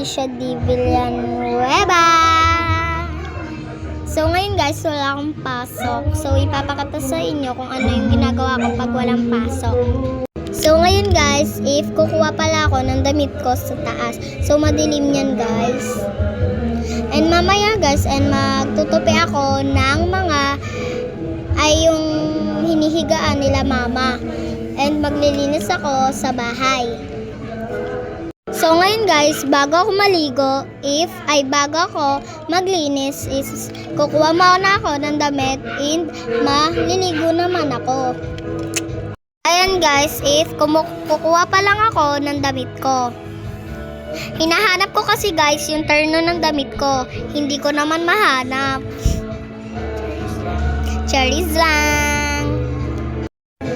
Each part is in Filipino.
Alicia D. Villanueva. So ngayon guys, wala akong pasok. So ipapakita sa inyo kung ano yung ginagawa ko pag walang pasok. So ngayon guys, if kukuha pala ako ng damit ko sa taas. So madilim yan guys. And mamaya guys, and magtutupi ako ng mga yung hinihigaan nila mama. And maglilinis ako sa bahay. So ngayon guys, bago ako maligo, bago ako maglinis is kukuha muna ako ng damit and maliligo naman ako. Ayan guys, kukuha pa lang ako ng damit ko. Hinahanap ko kasi guys yung terno ng damit ko. Hindi ko naman mahanap. Charis lang.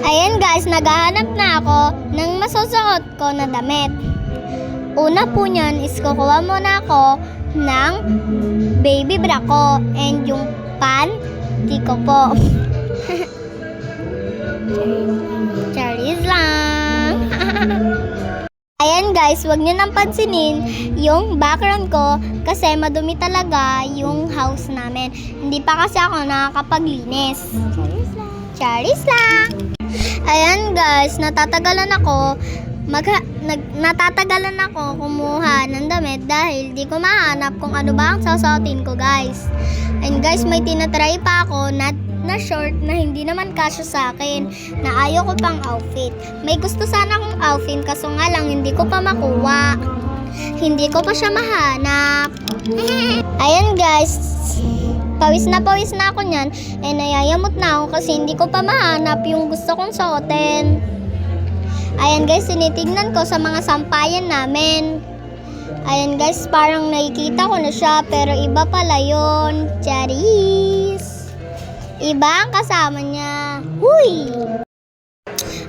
Ayan guys, naghahanap na ako ng masusuot ko na damit. Una po niyan is kukuha muna ako ng baby bra ko and yung panty ko po. Charis lang. Ayan guys, huwag nyo nang pansinin yung background ko kasi madumi talaga yung house namin. Hindi pa kasi ako nakakapaglinis. Charis lang. Ayan guys, natatagalan ako kumuha ng damit dahil di ko mahanap kung ano ba ang susuotin ko guys. And guys, may tinatry pa ako na short na hindi naman kasya sa akin, na ayaw ko pang outfit. May gusto sana akong outfit kaso nga lang hindi ko pa makuha. Hindi ko pa siya mahanap. Ayan guys, pawis na ako niyan and nayayamot na ako kasi hindi ko pa mahanap yung gusto kong suotin. Ayan guys, tinitignan ko sa mga sampayan namin. Ayan guys, parang nakikita ko na siya pero iba pala yun. Charis! Iba ang kasama niya. Huy!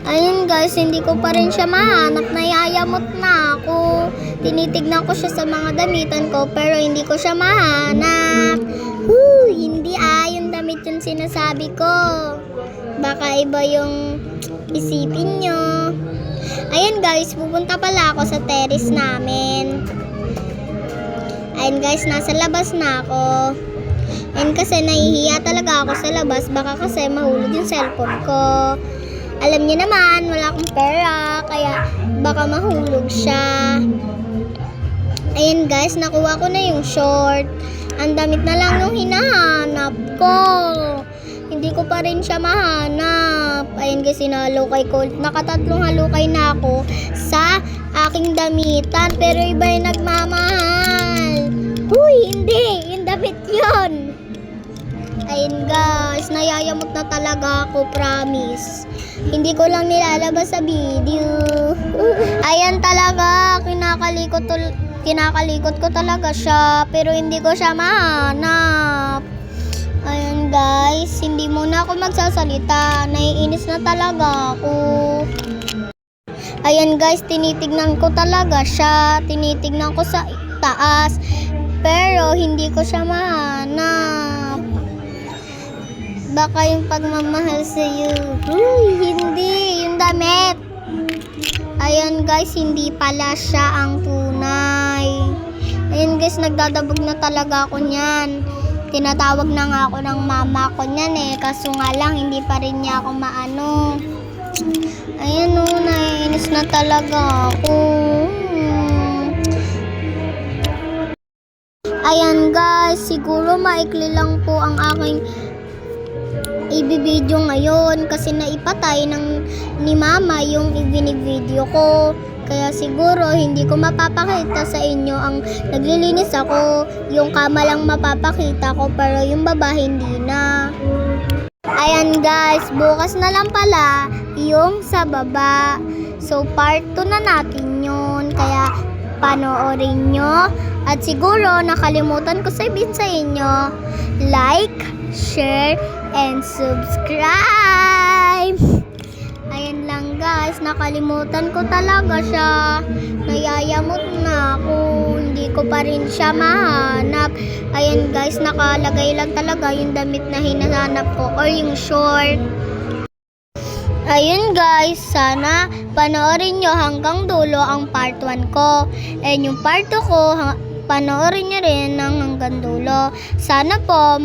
Ayan guys, hindi ko pa rin siya mahanap. Nayayamot na ako. Tinitignan ko siya sa mga damitan ko pero hindi ko siya mahanap. Hindi yung damit yung sinasabi ko. Baka iba yung isipin nyo. Ayan guys, pupunta pala ako sa terrace namin. Ayan guys, nasa labas na ako. And kasi nahihiya talaga ako sa labas, baka kasi mahulog yung cellphone ko. Alam niyo naman, wala akong pera, kaya baka mahulog siya. Ayan guys, nakuha ko na yung short. Ang damit na lang yung hinahanap ko. Hindi ko pa rin siya mahanap. Ayan guys, hinalukay ko. Nakatatlong halukay na ako sa aking damitan, pero iba yung nagmamahal. Hindi! Yung damit yun! Ayun guys, nayayamot na talaga ako, promise. Hindi ko lang nilalabas sa video. Ayan talaga, kinakalikot ko talaga siya, pero hindi ko siya mahanap. Ayan guys, hindi muna ako magsasalita. Naiinis na talaga ako. Ayan guys, tinitignan ko talaga siya. Tinitignan ko sa taas, pero hindi ko siya mahanap. Baka yung pagmamahal sa'yo. Hindi. Yung damit. Ayan guys, hindi pala siya ang tunay. Ayan guys, nagdadabog na talaga ako niyan. Tinatawag na nga ako ng mama ko niyan kaso nga lang, hindi pa rin niya ako maano. Ayan naiinis na talaga ako. Ayan guys, siguro maikli lang po ang aking ibibideo ngayon kasi naipatay ni mama yung ibinibideo ko. Kaya siguro hindi ko mapapakita sa inyo ang naglilinis ako. Yung kama lang mapapakita ko pero yung baba hindi na. Ayan guys, bukas na lang pala yung sa baba. So part 2 na natin yun. Kaya panoorin nyo. At siguro nakalimutan ko sabihin sa inyo, like, share, and subscribe. Ayan lang guys, nakalimutan ko talaga siya. Nayayamot na ako, hindi ko pa rin siya mahanap. Ayan guys, nakalagay lang talaga yung damit na hinahanap ko or yung short. Ayun guys, sana panoorin nyo hanggang dulo ang part 1 ko. And yung part 2 ko, panoorin nyo rin ng hanggang dulo. Sana po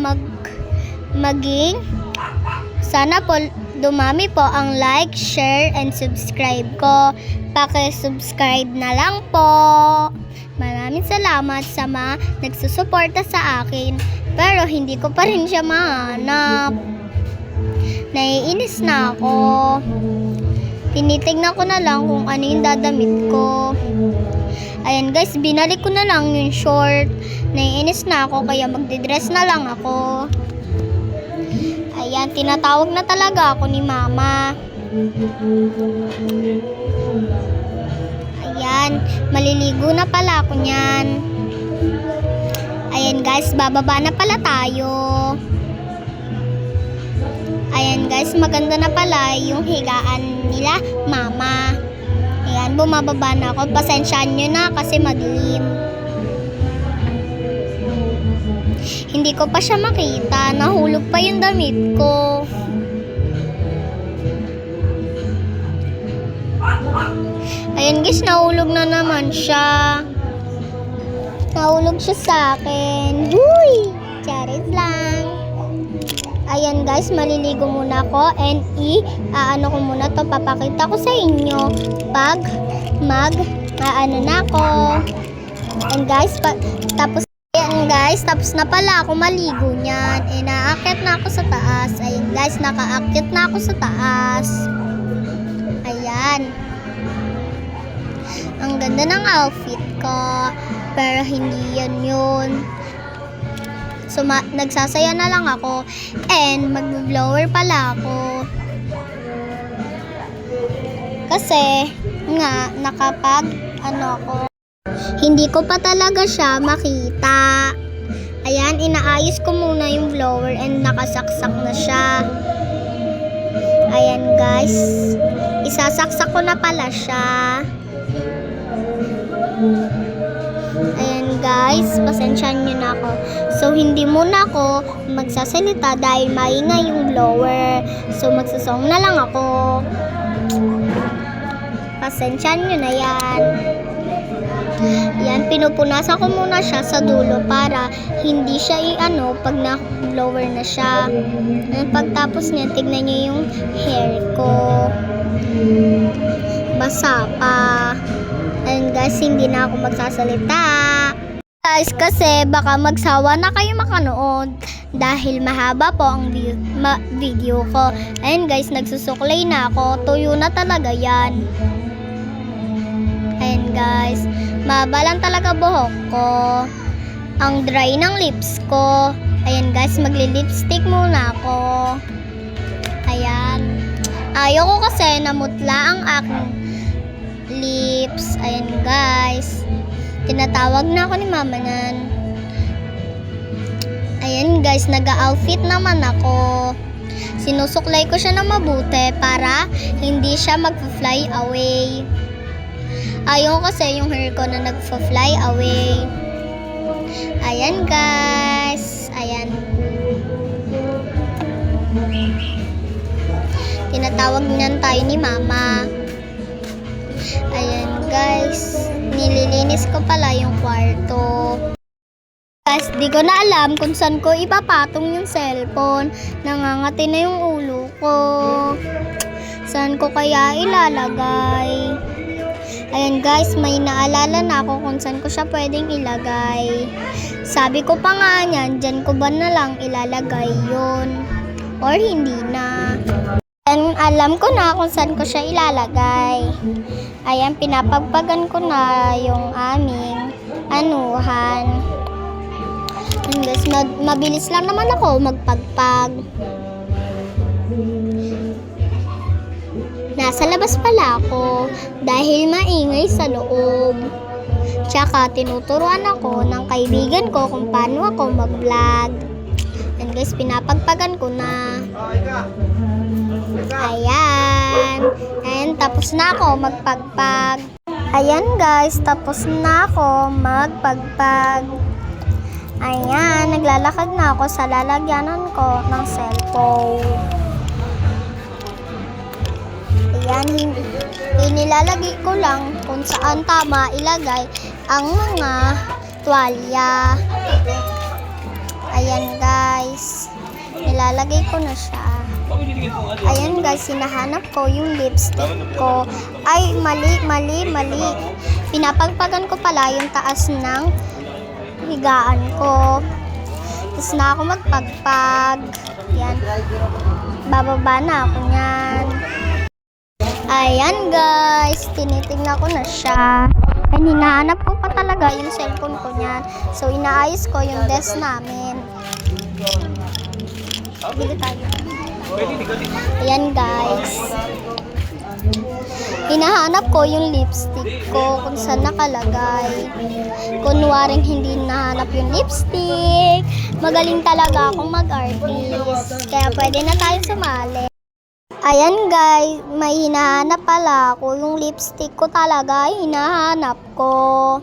sana po dumami po ang like, share, and subscribe ko. Paki-subscribe na lang po. Maraming salamat sa mga nagsusuporta sa akin. Pero hindi ko pa rin siya mahanap. Naiinis na ako. Tinitignan ko na lang kung ano yung dadamit ko. Ayan guys, binalik ko na lang yung short. Naiinis na ako kaya magdidress na lang ako. Ayan, tinatawag na talaga ako ni mama. Ayan, maliligo na pala ako niyan. Ayan guys, bababa na pala tayo. Ayan guys, maganda na pala yung higaan nila mama. Ayan, bumababa na ako. Pasensyaan nyo na kasi madilim. Hindi ko pa siya makita. Nahulog pa yung damit ko. Ayan guys, nahulog na naman siya. Nahulog siya sa akin. Huy! Charis lang. Ayan guys, maliligo muna ako and ano ko muna to, papakita ko sa inyo pag ano na ako. And guys, tapos na pala ako maligo niyan. Naaakyat na ako sa taas. Ayan guys, nakaakyat na ako sa taas. Ayan. Ang ganda ng outfit ko. Pero hindi yan yun. So, nagsasaya na lang ako. And, mag-blower pala ako. Kasi, nga, ako. Hindi ko pa talaga siya makita. Ayan, inaayos ko muna yung blower and nakasaksak na siya. Ayan, guys. Isasaksak ko na pala siya. Ayan guys, pasensyahan nyo na ako. So, hindi muna ako magsasalita dahil maingay yung blower. So, magsusong na lang ako. Pasensyahan nyo na yan. Yan, pinupunasan ko muna siya sa dulo para hindi siya pag na-blower na siya. Pagtapos niya, tignan nyo yung hair ko. Basa pa. And guys, hindi na ako magsasalita. Guys, kasi baka magsawa na kayo makanood dahil mahaba po ang video ko. And guys, nagsusuklay na ako. Tuyo na talaga yan. And guys, mahaba lang talaga buhok ko. Ang dry ng lips ko. Ayan guys, magli-lipstick muna ako. Ayan. Ayoko kasi namutla ang aking lips. Ayan guys, tinatawag na ako ni mama nan. Ayan guys, nag-outfit naman ako. Sinusuklay ko siya na mabuti para hindi siya mag-fly away. Ayaw kasi yung hair ko na nag-fly away. Ayan guys, ayan. Tinatawag niyan tayo ni mama. Ayan guys, nililinis ko pala yung kwarto. Guys, di ko na alam kung saan ko ipapatong yung cellphone. Nangangati na yung ulo ko. Saan ko kaya ilalagay? Ayan guys, may naalala na ako kung saan ko siya pwedeng ilagay. Sabi ko pa nga niyan, dyan ko ba na lang ilalagay yun? Or hindi na? And alam ko na kung saan ko siya ilalagay. Ayan, pinapagpagan ko na yung aming anuhan. And guys, mabilis lang naman ako magpagpag. Nasa labas pala ako dahil maingay sa loob. Tsaka tinuturuan ako ng kaibigan ko kung paano ako mag-vlog. And guys, pinapagpagan ko na. Ayan. And tapos na ako magpagpag. Ayan guys, tapos na ako magpagpag. Ayan, naglalakad na ako sa lalagyanan ko ng cellphone. Ayan, inilalagay ko lang kung saan tama ilagay ang mga tuwalya. Ayan guys, nilalagay ko na siya. Ayan guys, hinahanap ko yung lipstick ko. Ay, mali. Pinapagpagan ko pala yung taas ng higaan ko. Tapos na ako magpagpag. Yan. Bababa na ako niyan. Ayan guys, tinitingnan ko na siya. Ay, hinahanap ko pa talaga yung cellphone ko niyan. So, inaayos ko yung desk namin. Bili tayo. Ayan guys. Hinahanap ko yung lipstick ko kung saan nakalagay. Kunwaring hindi nahanap yung lipstick. Magaling talaga akong mag-artist. Kaya pwede na tayo sumali. Ayan guys, may hinahanap pala ako. Yung lipstick ko talaga, hinahanap ko.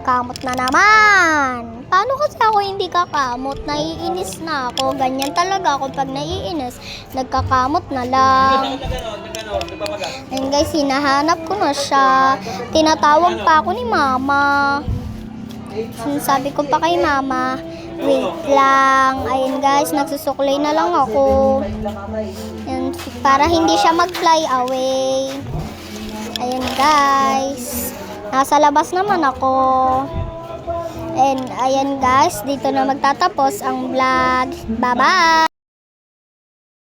Kamot na naman. Paano kasi ako hindi kakamot? Naiinis na ako. Ganyan talaga ako pag naiinis. Nagkakamot na lang. Ayan guys, hinahanap ko na siya. Tinatawag pa ako ni mama. Sinasabi ko pa kay mama, wait lang. Ayun guys, nagsusuklay na lang ako. Ayan, para hindi siya mag-fly away. Ayun guys. Nasa labas naman ako. And ayan guys, dito na magtatapos ang vlog. Bye-bye!